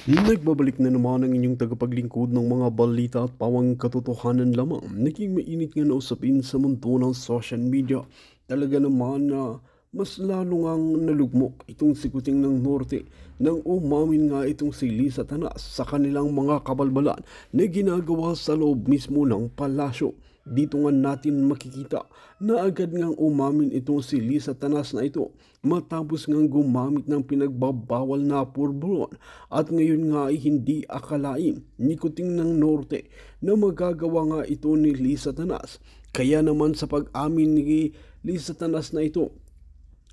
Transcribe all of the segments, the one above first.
Nagbabalik na naman ang inyong tagapaglingkod ng mga balita at pawang katotohanan lamang. Naging mainit nga na usapin sa mundo ng social media. Talaga naman na mas lalo ngang nalugmok itong sikuting ng Norte nang umamin nga itong si Lisa Tanas sa kanilang mga kabalbalan na ginagawa sa loob mismo ng palasyo. Dito nga natin makikita na agad ngang umamin itong si Lisa Tanas na ito matapos ngang gumamit ng pinagbabawal na pulburon at ngayon nga ay hindi akalain ni Kuting ng Norte na magagawa nga ito ni Lisa Tanas. Kaya naman sa pag-amin ni Lisa Tanas na ito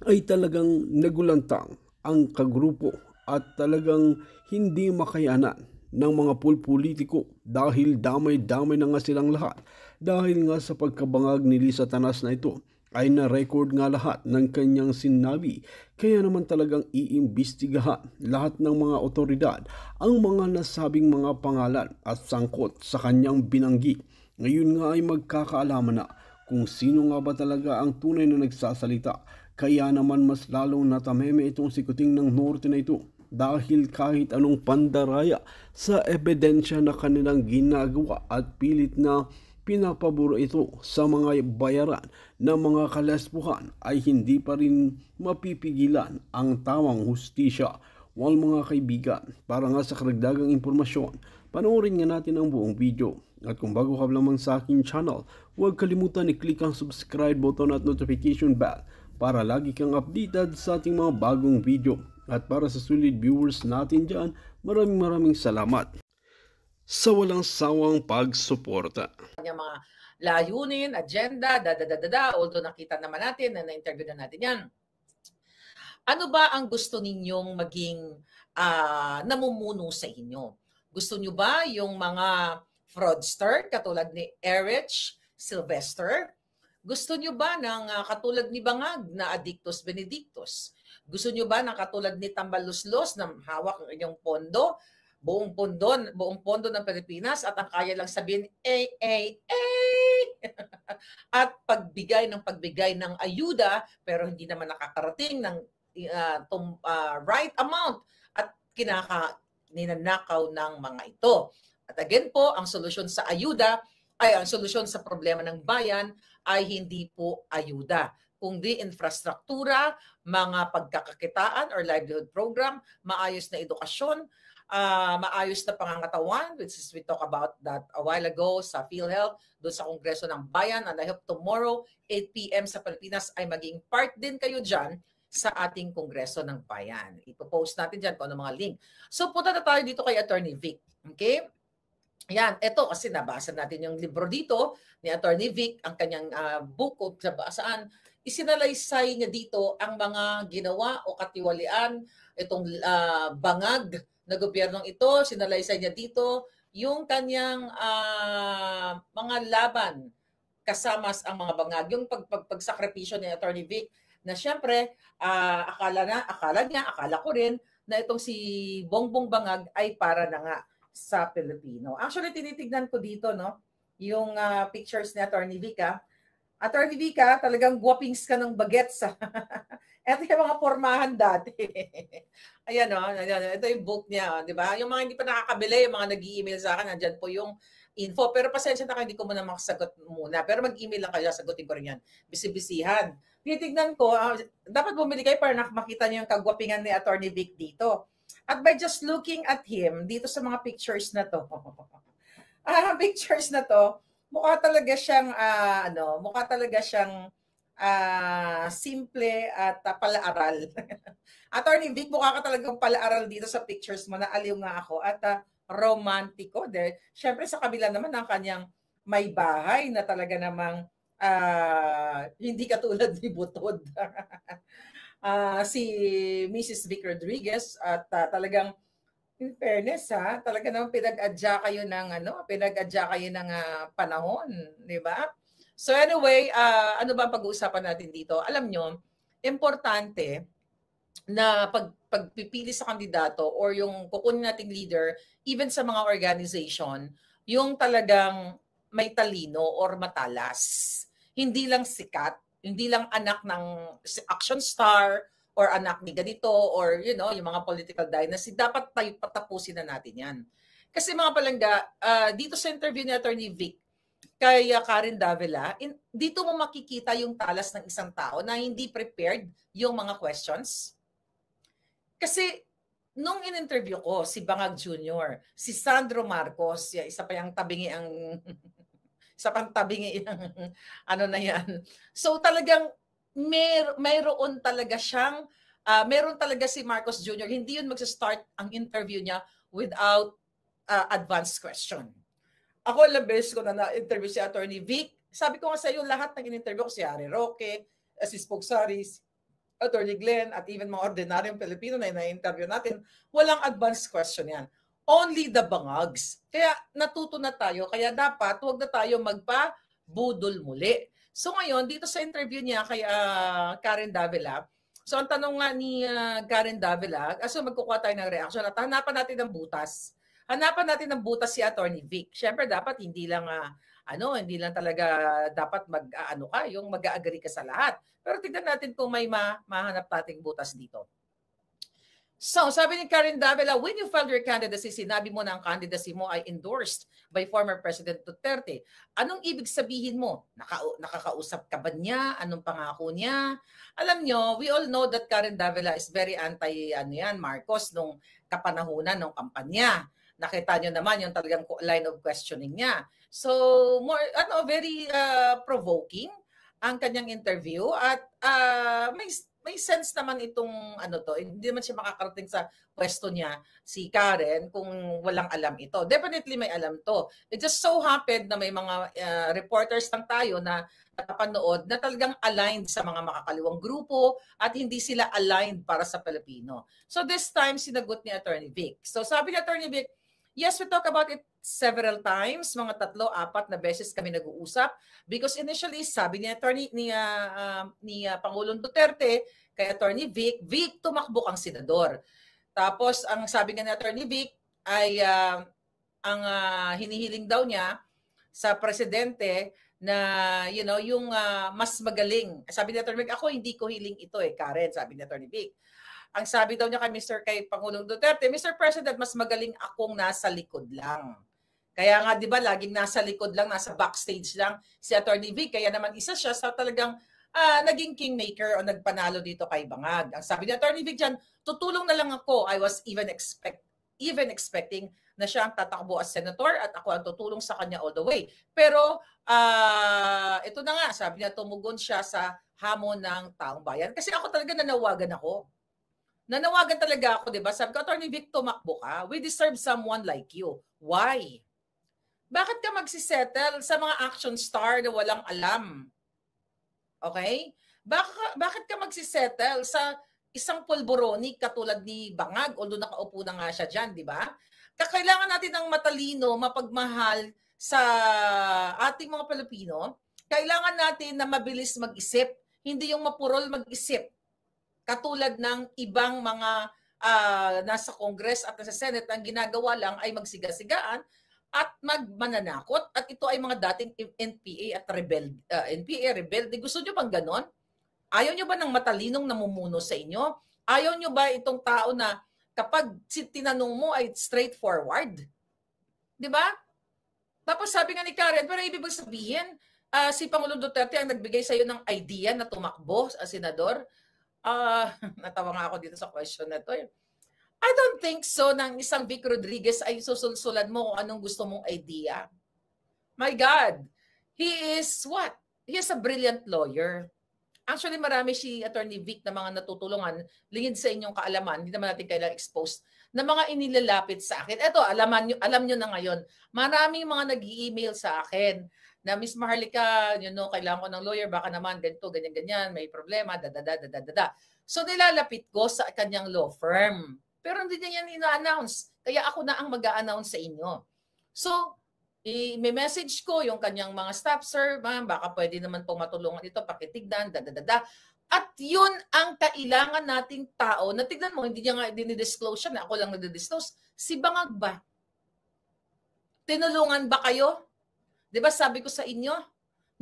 ay talagang nagulantang ang kagrupo at talagang hindi makayanan ng mga pulpolitiko dahil damay-damay na nga silang lahat dahil nga sa pagkabangag ni Lisa Tanas na ito ay na-record nga lahat ng kanyang sinabi. Kaya naman talagang iimbestigahan lahat ng mga otoridad ang mga nasabing mga pangalan at sangkot sa kanyang binanggit. Ngayon nga ay magkakaalaman na kung sino nga ba talaga ang tunay na nagsasalita. Kaya naman mas lalong natameme itong sikuting ng Norte na ito dahil kahit anong pandaraya sa ebidensya na kanilang ginagawa at pilit na pinapaburo ito sa mga bayaran ng mga kalespuhan ay hindi pa rin mapipigilan ang tamang hustisya. Wal mga kaibigan, para nga sa karagdagang impormasyon, panoorin nga natin ang buong video. At kung bago ka lamang sa aking channel, huwag kalimutan i-click ang subscribe button at notification bell para lagi kang updated sa ating mga bagong video. At para sa solid viewers natin dyan, maraming salamat sa walang sawang pagsuporta. Kanyang mga layunin, agenda, although nakita naman natin na na-interview na natin yan. Ano ba ang gusto ninyong maging namumuno sa inyo? Gusto nyo ba yung mga fraudster katulad ni Erich Sylvester? Gusto nyo ba ng katulad ni Bangag na Addictus Benedictus? Gusto nyo ba ng katulad ni Tambaluslos na hawak ng inyong pondo? Buong pondo ng Pilipinas at ang kaya lang sabihin, at pagbigay ng ayuda pero hindi naman nakakarating ng right amount at ninanakaw ng mga ito. At again po, ang solusyon sa ayuda ay ang solusyon sa problema ng bayan ay hindi po ayuda, kundi infrastruktura, mga pagkakakitaan or livelihood program, maayos na edukasyon, maayos na pangangatawan, which is we talk about that a while ago sa PhilHealth, doon sa Kongreso ng Bayan. And I hope tomorrow, 8 p.m. sa Pilipinas ay maging part din kayo dyan sa ating Kongreso ng Bayan. Ipopost natin dyan kung ano mga link. So punta na tayo dito kay Attorney Vic. Okay? Yan, ito kasi nabasa natin yung libro dito ni Attorney Vic, ang kanyang book of saan isinalaysay niya dito ang mga ginawa o katiwalian itong bangag na gobyernong ito. Sinalaysay niya dito yung kanyang mga laban kasama ang mga bangag, yung pagsakripisyo ni Attorney Vic na syempre akala ko rin na itong si Bongbong Bangag ay para na nga sa Pilipino. Actually, tinitignan ko dito, no, yung pictures ni Attorney Vica. Attorney Vica, talagang guwapings ka ng bagets. Ito yung mga pormahan dati. Ayan, no, ito yung book niya, di ba? Yung mga hindi pa nakakabili, yung mga nag-i-email sa akin, nandyan po yung info. Pero pasensya na kayo, hindi ko muna makasagot muna. Pero mag-email lang kayo, sagutin ko rin yan. Bisi-bisihan. Tinitignan ko, dapat bumili kayo para makita niyo yung kagwapingan ni Attorney Vic dito. At by just looking at him, dito sa mga pictures na to, mukha talaga siyang simple at palaaral. Attorney Vic, mukha ka talagang palaaral dito sa pictures mo, na aliw nga ako at romantiko. Siyempre sa kabila naman ng kanyang may bahay na talaga namang hindi katulad ni Butod. Si Mrs. Vic Rodriguez at talagang in fairness talaga naman pinag-adya kayo ng panahon, di ba? So anyway, ano ba pag-uusapan natin dito? Alam nyo, importante na pagpipili sa kandidato or yung kukunin nating leader, even sa mga organization, yung talagang may talino or matalas. Hindi lang sikat, hindi lang anak ng action star or anak ni ganito, or yung mga political dynasty, dapat tayo patapusin na natin yan. Kasi mga palangga, dito sa interview ni Attorney Vic, kay Karen Davila, dito mo makikita yung talas ng isang tao na hindi prepared yung mga questions. Kasi nung in-interview ko si Bangag Jr., si Sandro Marcos, isa pa yung tabingi ang isa pang tabingi ang ano na yan. So talagang mayroon talaga siyang meron talaga si Marcos Jr., hindi yun magsa-start ang interview niya without advanced question. Ako ilang beses ko na na-interview si Attorney Vic. Sabi ko nga sa iyo, lahat ng in-interview ko, si Harry Roque, si Spoke Saris, Attorney Glenn, at even mga ordinaryong Pilipino na na-interview natin, walang advanced question yan. Only the bangags. Kaya natuto na tayo, kaya dapat huwag na tayo magpa-budol muli. So ngayon, dito sa interview niya kay Karen Davila, so ang tanong nga ni Karen Davila, so magkukuha tayo ng reaction at hanapan natin ng butas. Hanapan natin ng butas si Attorney Vic. Siyempre dapat hindi lang hindi lang talaga dapat yung mag-agree ka sa lahat. Pero tignan natin kung may mahanap nating butas dito. So, sabi ni Karen Davila, when you filed your candidacy, sinabi mo na ang candidacy mo ay endorsed by former President Duterte. Anong ibig sabihin mo? Nakakausap ka ba niya? Anong pangako niya? Alam nyo, we all know that Karen Davila is very anti Marcos nung kapanahunan ng kampanya. Nakita nyo naman yung talagang line of questioning niya. So, very provoking ang kanyang interview at may sense naman itong hindi naman siya makakarating sa pwesto niya, si Karen, kung walang alam ito. Definitely may alam to. It just so happened na may mga reporters lang tayo na napanood na talagang aligned sa mga makakaliwang grupo at hindi sila aligned para sa Pilipino. So this time, sinagot ni Attorney Vic. So sabi ni Attorney Vic, yes, we talk about it several times, mga 3-4 na beses kami nag-uusap because initially sabi ni Pangulong Duterte kay Attorney Vic, tumakbo kang senador. Tapos ang sabi nga ni Attorney Vic ay ang hinihiling daw niya sa presidente na yung mas magaling. Sabi ni Attorney Vic, ako hindi ko hiling ito Karen, sabi ni Attorney Vic. Ang sabi daw niya kay Pangulong Duterte, Mr. President, mas magaling akong nasa likod lang. Kaya nga, di ba, laging nasa likod lang, nasa backstage lang si Attorney Vic. Kaya naman isa siya sa talagang naging kingmaker o nagpanalo dito kay Bangag. Ang sabi ni Attorney Vic dyan, tutulong na lang ako. I was even expecting na siya ang tatakbo as senator at ako ang tutulong sa kanya all the way. Pero ito na nga, sabi niya, tumugon siya sa hamon ng taong bayan. Kasi ako talaga nanawagan ako. Nanawagan talaga ako, di ba? Sabi ko, Attorney Vic, tumakbo ka. We deserve someone like you. Why? Bakit ka magsisettle sa mga action star na walang alam? Okay? Bakit ka magsisettle sa isang pulboroni katulad ni Bangag, although nakaupo na nga siya dyan, di ba? Kailangan natin ng matalino, mapagmahal sa ating mga Pilipino. Kailangan natin na mabilis mag-isip, hindi yung mapurol mag-isip. Katulad ng ibang mga nasa Congress at nasa Senate, ang ginagawa lang ay magsigasigaan at magmananakot. At ito ay mga dating NPA at rebelde. Gusto nyo bang ganon? Ayaw nyo ba ng matalinong namumuno sa inyo? Ayaw nyo ba itong tao na kapag tinanong mo ay straightforward? Di ba? Tapos sabi nga ni Karen, pero ibig sabihin, si Pangulong Duterte ang nagbigay sa iyo ng idea na tumakbo as senador. Natawa nga ako dito sa question na to. I don't think so nang isang Vic Rodriguez ay susulsulan mo kung anong gusto mong idea. My God, he is what? He is a brilliant lawyer. Actually, marami si Attorney Vic na mga natutulungan, lingid sa inyong kaalaman, hindi naman natin kailangan expose, na mga inilalapit sa akin. Eto, alam nyo na ngayon, maraming mga nag-i-email sa akin na Miss Maharlika, kailangan ko ng lawyer, baka naman ganito, ganyan-ganyan, may problema, da. So, nilalapit ko sa kanyang law firm. Pero hindi niya yan ina-announce. Kaya ako na ang mag-a-announce sa inyo. So, may message ko yung kanyang mga staff, sir, ma'am, baka pwede naman pong matulungan ito, pakitignan, da. At yun ang kailangan nating tao na tignan mo, hindi niya nga dinidisclose siya na ako lang nagdidisclose. Si Bangag ba? Tinulungan ba kayo? Di ba sabi ko sa inyo,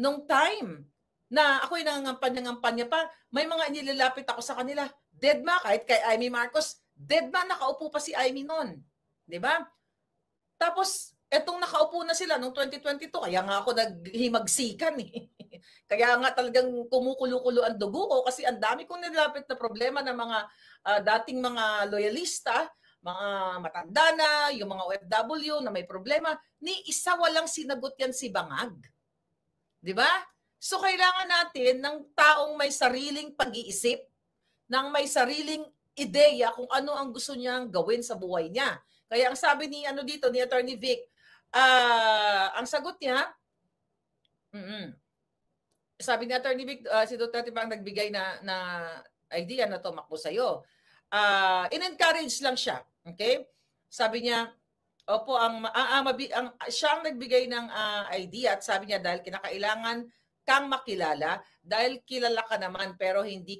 nung time na ako'y nangangampanya pa, may mga inilalapit ako sa kanila, Dedma, kahit kay Amy Marcos, dedma, nakaupo pa si Amy noon. Di ba? Tapos, etong nakaupo na sila noong 2022, kaya nga ako naghimagsikan eh. Kaya nga talagang kumukulo-kulo ang dugo ko kasi ang dami kong nilapit na problema ng mga dating mga loyalista, mga matanda na, yung mga OFW na may problema, ni isa walang sinagot yan si Bangag. Di ba? So kailangan natin ng taong may sariling pag-iisip, ng may sariling ideya kung ano ang gusto niyang gawin sa buhay niya. Kaya ang sabi ni dito ni Attorney Vic, ang sagot niya, sabi ni Attorney Vic, si Duterte bang nagbigay na idea na tumakbo sa'yo? In-encourage lang siya. Okay? Sabi niya, opo, siya ang nagbigay ng idea at sabi niya dahil kinakailangan kang makilala dahil kilala ka naman pero hindi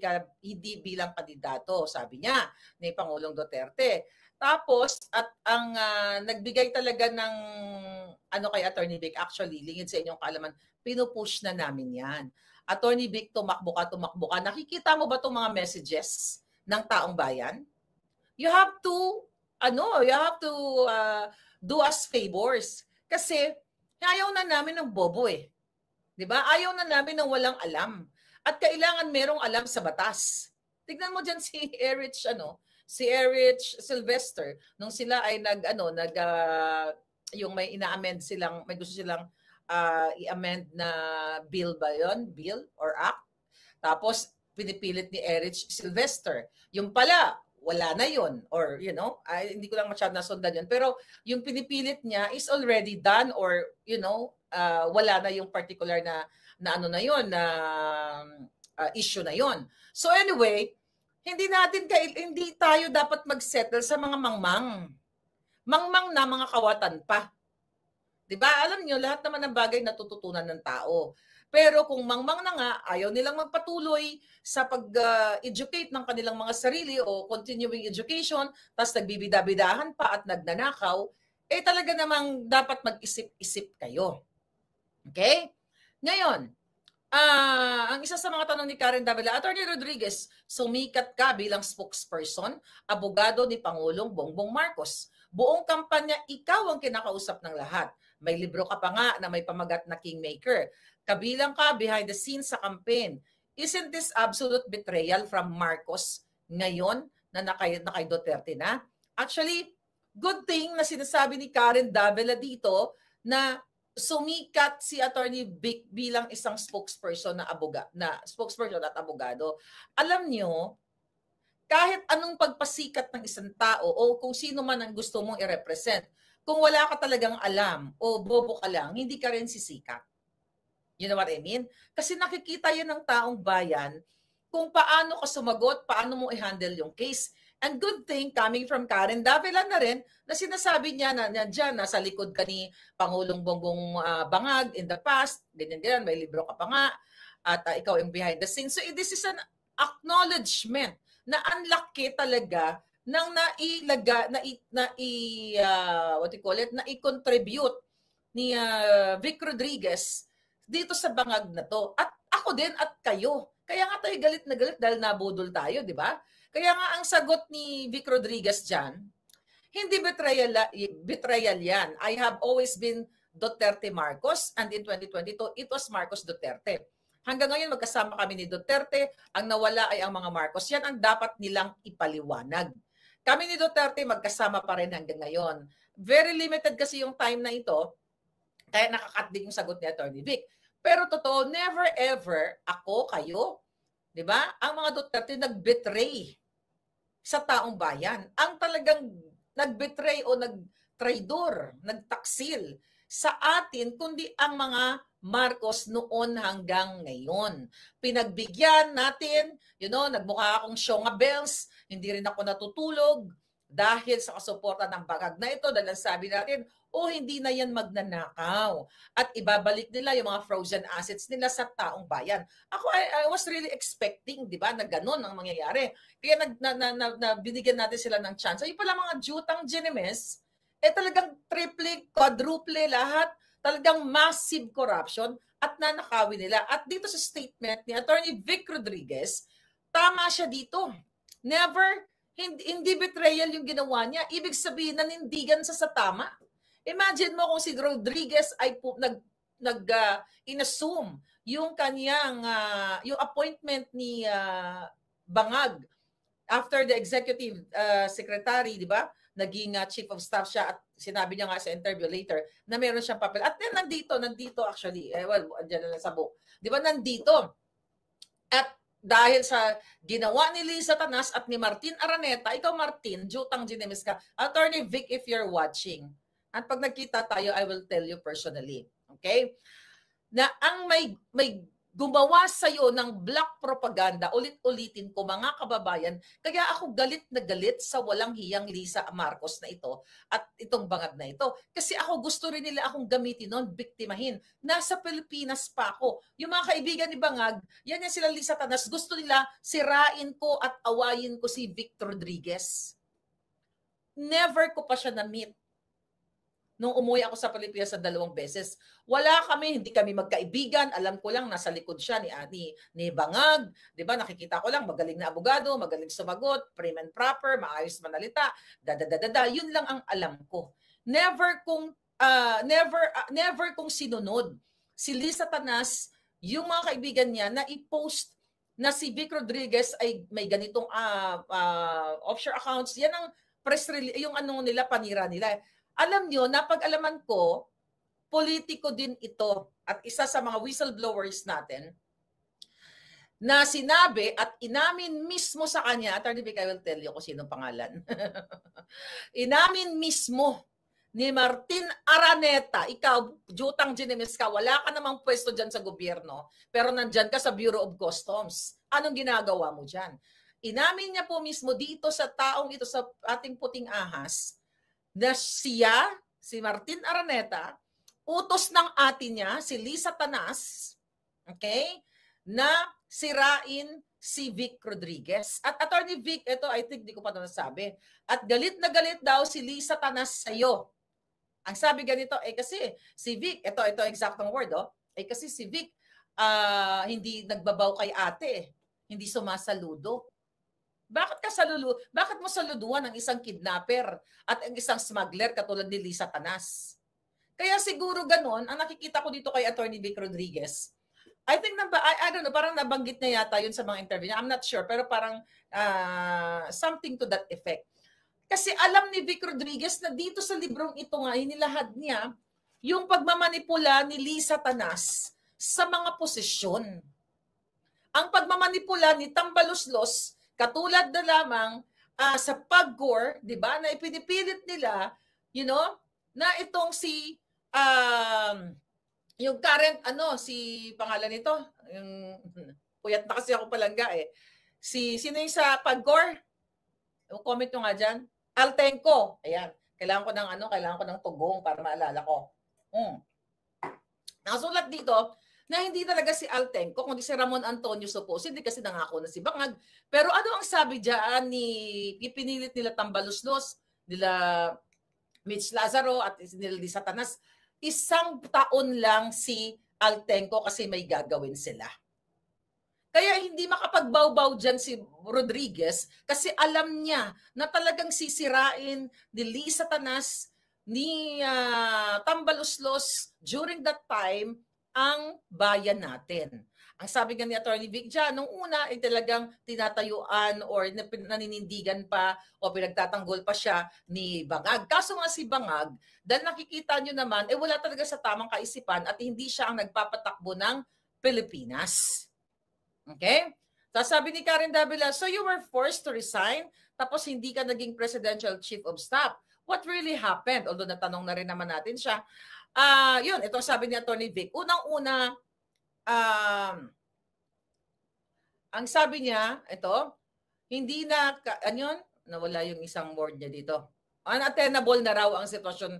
bilang kandidato, sabi niya ni Pangulong Duterte. Tapos at ang nagbigay talaga ng kay Attorney Vic, actually lingid sa inyong kaalaman, pinupush na namin 'yan. Attorney Vic, tumakbo ka. Nakikita mo ba 'tong mga messages ng taong bayan? You have to do us favors kasi ayaw na namin ng bobo eh. 'Di ba? Ayaw na namin ng walang alam. At kailangan merong alam sa batas. Tignan mo diyan si Erich Sylvester nung sila ay yung may ina-amend silang, may gusto silang i-amend na bill ba 'yon? Bill or act? Tapos pinipilit ni Erich Sylvester. Yung pala wala na yon, or hindi ko lang masyado nasundan yun, pero yung pinipilit niya is already done, or wala na yung particular na issue na yon. So anyway, hindi tayo dapat magsettle sa mga mangmang na mga kawatan pa. 'Di ba? Alam niyo, lahat naman ng bagay natututunan ng tao. Pero kung mangmang na nga, ayaw nilang magpatuloy sa pag-educate ng kanilang mga sarili o continuing education, tapos nagbibida-bidahan pa at nagnanakaw, talaga namang dapat mag-isip-isip kayo. Okay? Ngayon, ang isa sa mga tanong ni Karen Davila, Attorney Rodriguez, sumikat ka bilang spokesperson, abogado ni Pangulong Bongbong Marcos. Buong kampanya, ikaw ang kinakausap ng lahat. May libro ka pa nga na may pamagat na Kingmaker. Kabilang ka behind the scenes sa campaign. Isn't this absolute betrayal from Marcos ngayon na kay Duterte na? Actually, good thing na sinasabi ni Karen Davila dito na sumikat si Attorney Vic bilang isang spokesperson spokesperson at abogado. Alam nyo, kahit anong pagpasikat ng isang tao o kung sino man ang gusto mong i-represent, kung wala ka talagang alam o bobo ka lang, hindi ka rin sisikat. You know what I mean? Kasi nakikita yan ng taong bayan kung paano ka sumagot, paano mo i-handle yung case. And good thing, coming from Karen Davila na rin, na sinasabi niya na dyan, nasa likod ka ni Pangulong Bongbong Bangag in the past, ganyan, may libro ka pa nga, at ikaw yung behind the scenes. So this is an acknowledgement na ang laki talaga ng i-contribute ni Vic Rodriguez dito sa bangag na to. At ako din at kayo. Kaya nga tayo galit na galit dahil nabudol tayo, di ba? Kaya nga ang sagot ni Vic Rodriguez dyan, hindi betrayal yan. I have always been Duterte Marcos, and in 2022, it was Marcos Duterte. Hanggang ngayon, magkasama kami ni Duterte. Ang nawala ay ang mga Marcos. Yan ang dapat nilang ipaliwanag. Kami ni Duterte, magkasama pa rin hanggang ngayon. Very limited kasi yung time na ito, kaya nakakat din yung sagot ni Attorney Vic. Pero totoo, never ever ako, kayo, di ba? Ang mga Duterte nag-betray sa taong bayan. Ang talagang nag-betray o nag-traidor, nagtaksil sa atin, kundi ang mga Marcos noon hanggang ngayon. Pinagbigyan natin, nagmukha akong Shonga Bells, hindi rin ako natutulog dahil sa kasuporta ng bangag na ito, dahil sabi natin, hindi na yan magnanakaw. At ibabalik nila yung mga frozen assets nila sa taong bayan. Ako, I was really expecting, di ba, na ganun ang mangyayari. Kaya binigyan natin sila ng chance. Yung pala mga jutang ginemes, talagang triple, quadruple lahat, talagang massive corruption at nanakawin nila. At dito sa statement ni Attorney Vic Rodriguez, tama siya dito Never, hindi betrayal yung ginawa niya. Ibig sabihin, nanindigan sa tama. Imagine mo kung si Rodriguez ay inassume yung kanyang, yung appointment ni Bangag after the executive secretary, di ba? Naging chief of staff siya at sinabi niya nga sa interview later na meron siyang papel. At then nandito actually, andyan na lang sa book. Di ba nandito? At dahil sa ginawa ni Lisa Tanas at ni Martin Araneta, ikaw Martin, Jutang Ginemis ka, Attorney Vic, if you're watching, at pag nagkita tayo, I will tell you personally. Okay? Na ang may gumawa sa'yo ng black propaganda, ulit-ulitin ko mga kababayan, kaya ako galit na galit sa walang hiyang Lisa Marcos na ito at itong Bangag na ito. Kasi ako gusto rin nila akong gamitin noon, biktimahin. Nasa Pilipinas pa ako. Yung mga kaibigan ni Bangag, yan sila Lisa Tanas, gusto nila sirain ko at awayin ko si Vic Rodriguez. Never ko pa siya na-meet. Nung umuwi ako sa Pilipinas sa 2 beses, hindi kami magkaibigan. Alam ko lang, nasa likod siya ni Bangag. Di ba? Nakikita ko lang, magaling na abogado, magaling sumagot, prim and proper, maayos manalita, Yun lang ang alam ko. Never kong sinunod si Lisa Tanas, yung mga kaibigan niya, na i-post na si Vic Rodriguez ay may ganitong offshore accounts. Yan ang press release, yung nila, panira nila. Alam nyo, napag-alaman ko, politiko din ito at isa sa mga whistleblowers natin na sinabi at inamin mismo sa kanya, Attorney Vic, I will tell you kung sino pangalan. Inamin mismo ni Martin Araneta, ikaw, Jutang Ginemis ka, wala ka namang pwesto dyan sa gobyerno, pero nandyan ka sa Bureau of Customs. Anong ginagawa mo dyan? Inamin niya po mismo dito sa taong ito, sa ating puting ahas, na siya, si Martin Araneta, utos ng ate niya, si Lisa Tanas, okay, na sirain si Vic Rodriguez. At Attorney Vic, ito I think di ko pa ito nasabi, at galit na galit daw si Lisa Tanas sa'yo. Ang sabi ganito, kasi si Vic, ito exactong word, kasi si Vic, hindi nagbabaw kay ate, hindi sumasaludo. Bakit mo saluduan ang isang kidnapper at ang isang smuggler katulad ni Lisa Tanas? Kaya siguro ganon, ang nakikita ko dito kay Attorney Vic Rodriguez, I think, I don't know, parang nabanggit niya yata yun sa mga interview niya. I'm not sure, pero parang something to that effect. Kasi alam ni Vic Rodriguez na dito sa librong ito nga, inilahad niya yung pagmamanipula ni Lisa Tanas sa mga posisyon. Ang pagmamanipula ni Tambaluslos, katulad na lamang sa PAGCOR, di ba, na ipinipilit nila, na itong si, yung current, si pangalan nito, yung, puyat na kasi ako palangga sino yung sa PAGCOR? Comment nyo nga dyan. Altenco. Ayan. Kailangan ko ng tugong para maalala ko. Nakasulat dito, na hindi talaga si Altenco, kundi si Ramon Antonio supposedly kasi nangako na si Bangag. Pero ano ang sabi diyan ipinilit nila Tambaluslos, nila Mitch Lazaro at nila Lisa Tanas, 1 taon lang si Altenco kasi may gagawin sila. Kaya hindi makapagbaw-baw dyan si Rodriguez kasi alam niya na talagang sisirain ni Lisa Tanas, ni Tambaluslos during that time ang bayan natin. Ang sabi nga ni Attorney Vic dyan, nung una ay talagang tinatayuan or naninindigan pa o pinagtatanggol pa siya ni Bangag. Kaso nga si Bangag, dahil nakikita nyo naman, wala talaga sa tamang kaisipan at hindi siya ang nagpapatakbo ng Pilipinas. Okay? Sabi ni Karen Davila, so you were forced to resign tapos hindi ka naging Presidential Chief of Staff. What really happened? Although natanong na rin naman natin siya. Yun, itong sabi ni Attorney Vic. Unang-una, ang sabi niya, ito, hindi na, nawala yung isang word niya dito. Unattainable na raw ang sitwasyon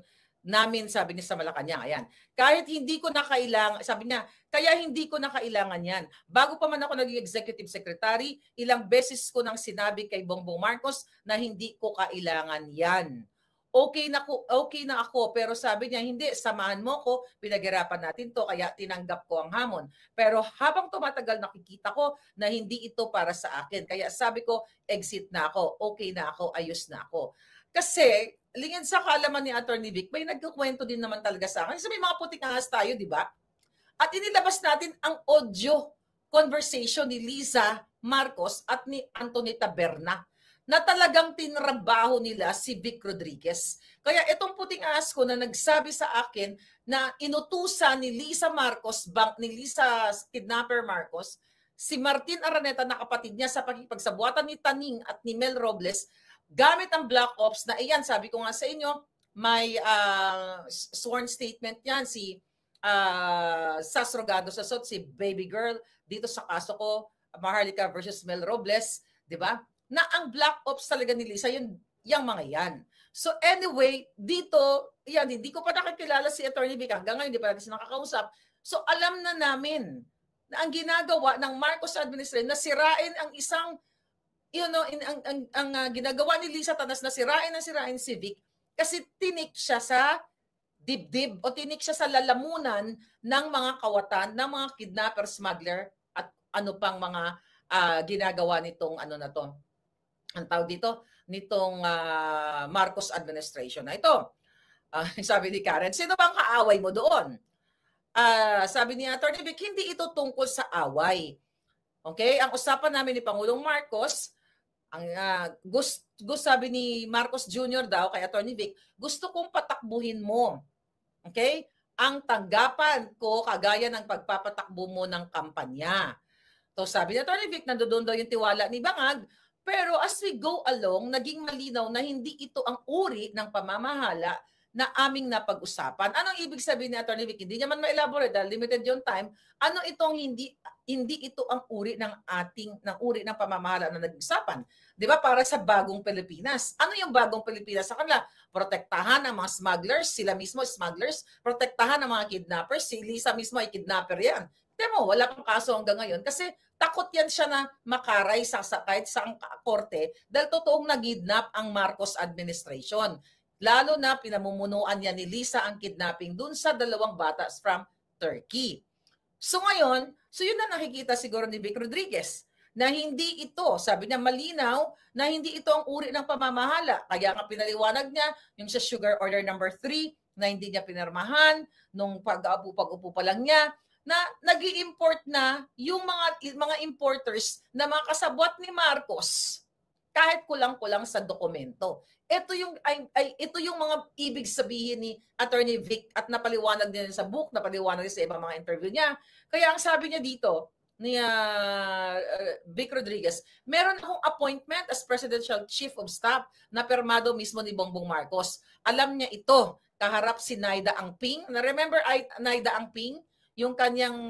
namin, sabi niya sa Malacanang. Ayan. Kahit hindi ko na kailangan, sabi niya, kaya hindi ko na kailangan yan. Bago pa man ako naging executive secretary, ilang beses ko nang sinabi kay Bongbong Marcos na hindi ko kailangan yan. okay na ako, pero sabi niya, hindi, samahan mo ko, pinaghirapan natin to, kaya tinanggap ko ang hamon. Pero habang tumatagal, nakikita ko na hindi ito para sa akin. Kaya sabi ko, exit na ako, okay na ako, ayos na ako. Kasi, lingid sa kaalaman ni Attorney Vic, may nagkukwento din naman talaga sa akin. Kasi may mga puting ahas tayo, di ba? At inilabas natin ang audio conversation ni Liza Marcos at ni Antonita Berna na talagang tinrabaho nila si Vic Rodriguez. Kaya itong puting ahas ko na nagsabi sa akin na inutusan ni Liza Marcos, ni Liza Kidnapper Marcos, si Martin Araneta na kapatid niya sa pakipagsabuatan ni Taning at ni Mel Robles gamit ang Black Ops na iyan, sabi ko nga sa inyo, may sworn statement yan si Sas Rogado Sasot, si Baby Girl, dito sa kaso ko, Maharlika versus Mel Robles, di ba? Na ang Black Ops talaga ni Lisa, yung mga yan. So anyway, dito, yan, hindi ko pa nakikilala si Attorney Vic. Hanggang ngayon, hindi pa natin siya nakakausap. So alam na namin na ang ginagawa ng Marcos administration na sirain ang isang, ang ginagawa ni Lisa Tanas na sirain si Vic kasi tinik siya sa dibdib o tinik siya sa lalamunan ng mga kawatan, ng mga kidnapper, smuggler at ano pang mga ginagawa nitong ano na to. Ang tawag dito, nitong Marcos administration na ito. Sabi ni Karen, sino bang kaaway mo doon? Sabi ni Attorney Vic, hindi ito tungkol sa away. Okay? Ang usapan namin ni Pangulong Marcos, ang sabi ni Marcos Jr. daw kay Attorney Vic, gusto kong patakbuhin mo. Okay? Ang tanggapan ko kagaya ng pagpapatakbo mo ng kampanya. So sabi ni Attorney Vic, nandoon daw yung tiwala ni Bangag, pero as we go along, naging malinaw na hindi ito ang uri ng pamamahala na aming napag-usapan. Anong ibig sabihin ni Attorney Vic? Hindi niya man ma-elaborate dahil limited yung time. Ano itong hindi ito ang uri ng uri ng pamamahala na nag-usapan? 'Di ba? Para sa bagong Pilipinas. Ano yung bagong Pilipinas sa kanila? Protektahan ang mga smugglers, sila mismo smugglers, protektahan ang mga kidnappers, si Lisa mismo ay kidnapper yan. Temo, wala pang kaso hanggang ngayon kasi takot yan siya na makaray kahit sa korte dahil totoong nag-kidnap ang Marcos administration. Lalo na pinamumunuan niya ni Lisa ang kidnapping dun sa 2 bata from Turkey. So ngayon, yun na nakikita siguro ni Vic Rodriguez na hindi ito, sabi niya malinaw, na hindi ito ang uri ng pamamahala. Kaya nga pinaliwanag niya yung sa Sugar Order number 3 na hindi niya pinirmahan nung pag-upo pa lang niya, na nag-i-import na yung mga importers na mga kasabwat ni Marcos kahit kulang-kulang sa dokumento. Ito yung mga ibig sabihin ni Attorney Vic at napaliwanag niya sa book, napaliwanag niya sa ibang mga interview niya. Kaya ang sabi niya dito ni Vic Rodriguez, meron akong appointment as Presidential Chief of Staff na permado mismo ni Bongbong Marcos. Alam niya ito, kaharap si Naida Angping. Na-remember Naida Angping? Yung kanyang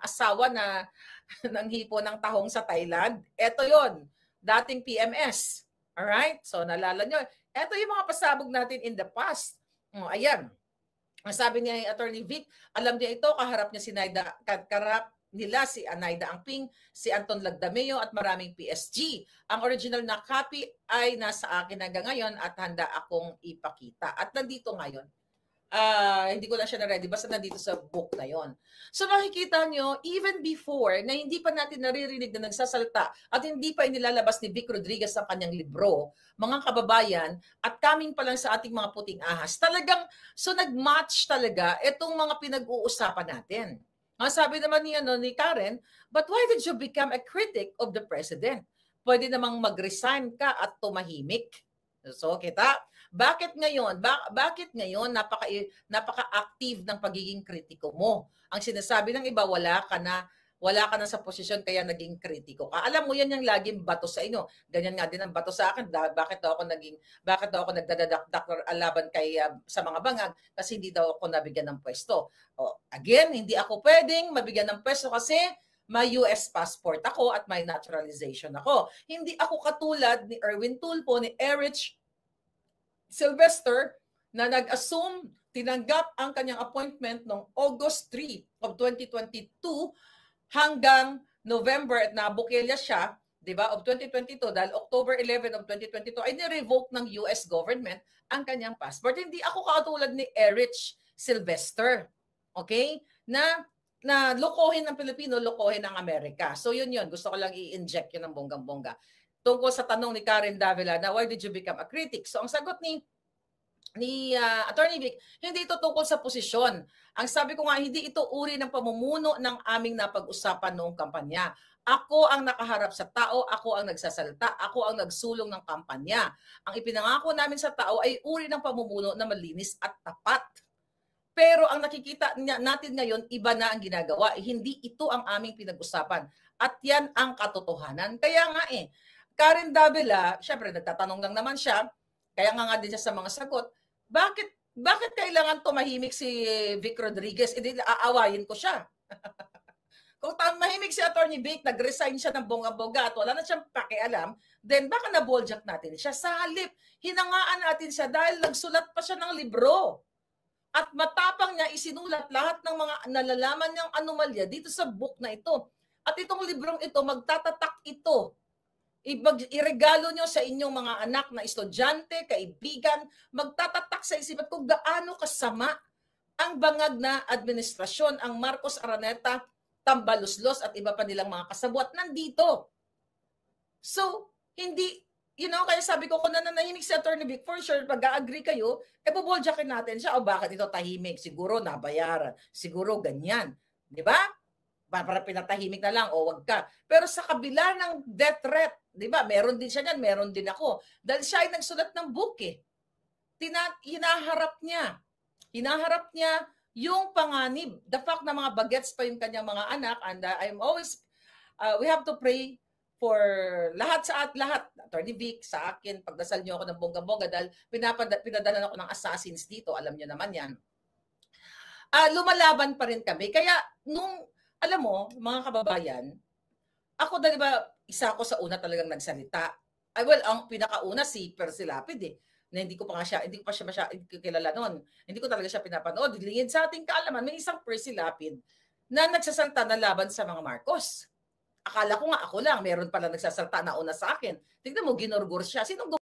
asawa na nanghipo ng tahong sa Thailand. Ito yon, dating PMS. Alright? So, nalala nyo. Ito yung mga pasabog natin in the past. Ayan. Ang sabi niya Attorney Vic, alam niya ito, kaharap niya si Naida, kaharap nila si Naida Angping, si Anton Lagdameo at maraming PSG. Ang original na copy ay nasa akin hanggang ngayon at handa akong ipakita. At nandito ngayon. Hindi ko na siya na-ready, basta nandito sa book na yon. So makikita nyo, even before, na hindi pa natin naririnig na nagsasalita at hindi pa inilalabas ni Vic Rodriguez ang kanyang libro, mga kababayan, at coming pa lang sa ating mga puting ahas, talagang, so nag-match talaga itong mga pinag-uusapan natin. Ang sabi naman ni Karen, but why did you become a critic of the president? Pwede namang mag-resign ka at tumahimik. So kita, bakit ngayon napaka-active ng pagiging kritiko mo? Ang sinasabi ng iba, wala ka na sa posisyon kaya naging kritiko ka. Alam mo yan yung laging bato sa inyo. Ganyan nga din ang bato sa akin. Bakit daw ako nagdadakdak laban kay sa mga bangag kasi hindi daw ako nabigyan ng pwesto. Again, hindi ako pwedeng mabigyan ng pwesto kasi may US passport ako at may naturalization ako. Hindi ako katulad ni Erwin Tulfo, ni Erich Sylvester na nag-assume, tinanggap ang kanyang appointment noong August 3 of 2022 hanggang November at nabukilya siya 'di ba, of 2022 dahil October 11 of 2022 ay ni-revoke ng US government ang kanyang passport. Hindi ako katulad ni Erich Sylvester, okay? Na lokohin ng Pilipino, lokohin ng Amerika. So yun, gusto ko lang i-inject yun ng bonggang-bongga. Tungkol sa tanong ni Karen Davila na why did you become a critic? So ang sagot ni Attorney Vic, hindi ito tungkol sa posisyon. Ang sabi ko nga, hindi ito uri ng pamumuno ng aming napag-usapan noong kampanya. Ako ang nakaharap sa tao, ako ang nagsasalita, ako ang nagsulong ng kampanya. Ang ipinangako namin sa tao ay uri ng pamumuno na malinis at tapat. Pero ang nakikita natin ngayon, iba na ang ginagawa. Hindi ito ang aming pinag-usapan. At yan ang katotohanan. Kaya nga Karen Davila, syempre nagtatanong lang naman siya, kaya nga din siya sa mga sagot, bakit kailangan tumahimik si Vic Rodriguez? Hindi aawayin ko siya. Kung mahimik si Attorney Vic, nag-resign siya ng bongga-bongga at wala na siyang pakialam, then baka naboljak natin siya. Sa halip, hinangaan natin siya dahil nagsulat pa siya ng libro. At matapang niya isinulat lahat ng mga nalalaman niyang anomalya dito sa book na ito. At itong librong ito, magtatatak ito. Iregalo nyo sa inyong mga anak na estudyante, kaibigan, magtatatak sa isipan kung gaano kasama ang bangag na administrasyon, ang Marcos Araneta, Tambaluslos at iba pa nilang mga kasabwat nandito. So, hindi, kaya sabi ko, kung nananahimik si Attorney Vic, for sure, pag-agree kayo, buboljakin natin siya. O bakit ito tahimik? Siguro nabayaran. Siguro ganyan. Di ba? Para pinatahimik na lang, o wag ka. Pero sa kabila ng death threat, di ba, meron din siya niyan, meron din ako. Dahil siya ay nagsulat ng book hinaharap niya yung panganib. The fact na mga bagets pa yung kanyang mga anak, and I'm always, we have to pray for lahat Attorney Vic, sa akin, pagdasal niyo ako ng bongga-bongga dahil pinadalan ako ng assassins dito, alam niyo naman yan. Lumalaban pa rin kami. Kaya alam mo, mga kababayan, ako dahil ba, isa ako sa una talagang nagsalita. Ang pinakauna si Percy Lapid na hindi ko pa siya kilala noon. Hindi ko talaga siya pinapanood. Lingid sa ating kaalaman, may isang Percy Lapid na nagsasalta na laban sa mga Marcos. Akala ko nga ako lang, meron pala nagsasalta na una sa akin. Tignan mo, ginurgur siya. Sinong